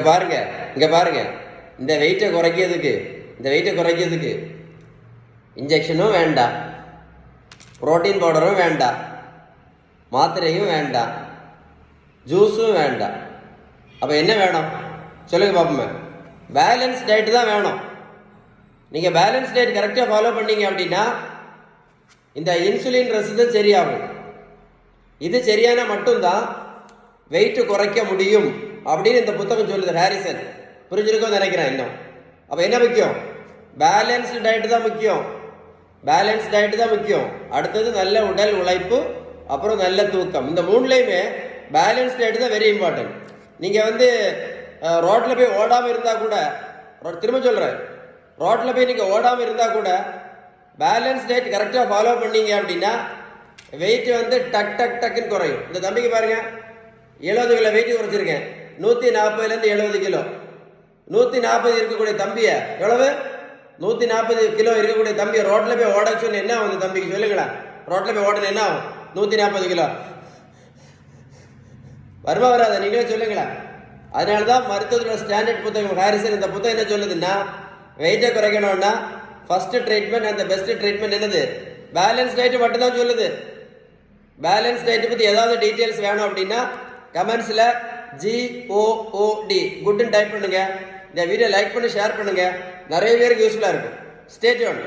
பாருங்க, இங்க பாருங்க, இந்த வெயிட்டை குறைக்கிறதுக்கு இன்ஜெக்ஷனும் வேண்டாம், புரோட்டீன் பவுடரும் வேண்டாம், மாத்திரையும் வேண்டாம், ஜூஸும் வேண்டாம். அப்போ என்ன வேணும் சொல்லுங்க பாப்போமே. பேலன்ஸ் டயட் தான் வேணும். நீங்கள் பேலன்ஸ் டயட் கரெக்டாக ஃபாலோ பண்ணீங்க அப்படின்னா இந்த இன்சுலின் ரெசிஸ்டன்ஸ் சரியாகும். இது சரியான மட்டும்தான் வெயிட்டு குறைக்க முடியும் அப்படின்னு இந்த புத்தகம் சொல்லுது. ஹாரிசன் புரிஞ்சிருக்கோன்னு நினைக்கிறேன். இன்னும் அப்போ என்ன முக்கியம்? பேலன்ஸ்டு டயட் தான் முக்கியம். பேலன்ஸ் டயட் தான் முக்கியம். அடுத்தது நல்ல உடல் உழைப்பு, அப்புறம் நல்ல தூக்கம். இந்த மூணுலேயுமே பேலன்ஸ் டயட் தான் வெரி இம்பார்ட்டன்ட். நீங்கள் ரோட்டில் போய் ஓடாமல் இருந்தால் கூட, திரும்ப சொல்கிறேன், ரோட்டில் போய் நீங்கள் ஓடாமல் இருந்தால் கூட பேலன்ஸ் டயட் கரெக்டாக ஃபாலோ பண்ணீங்க அப்படின்னா வெயிட் டக் டக் டக்குன்னு குறையும். இந்த தம்பிக்கு பாருங்கள், 70 கிலோ வெயிட் குறைச்சிருக்கேன். 140லேருந்து 70 கிலோ. 140 இருக்கக்கூடிய தம்பியை எவ்வளவு? 140 கிலோ இருக்கக்கூடிய தம்பியை ரோட்டில் போய் ஓட சொல்லி என்ன ஆகும்? தம்பிக்கு சொல்லுங்களேன், ரோட்டில் போய் ஓடணும் என்ன ஆகும்? 140 கிலோ வருமா வராத? நீங்களே சொல்லுங்களேன். அதனால தான் மருத்துவத்தோட ஸ்டாண்டர்ட் புத்தகம் ஹாரிசன் இந்த புத்தகம் என்ன சொல்லுதுன்னா, வெயிட்டை குறைக்கணும்னா ஃபர்ஸ்ட் ட்ரீட்மெண்ட் அந்த பெஸ்ட் ட்ரீட்மெண்ட் என்னது? பேலன்ஸ் டயட் மட்டும்தான் சொல்லுது. பேலன்ஸ் டயட் பற்றி ஏதாவது டீட்டெயில்ஸ் வேணும் அப்படின்னா கமெண்ட்ஸில் GOOD குட்னு டைப் பண்ணுங்க. இந்த வீடியோ லைக் பண்ணி ஷேர் பண்ணுங்க. நிறைய பேருக்கு யூஸ்ஃபுல்லாக இருக்கும். Stay tuned.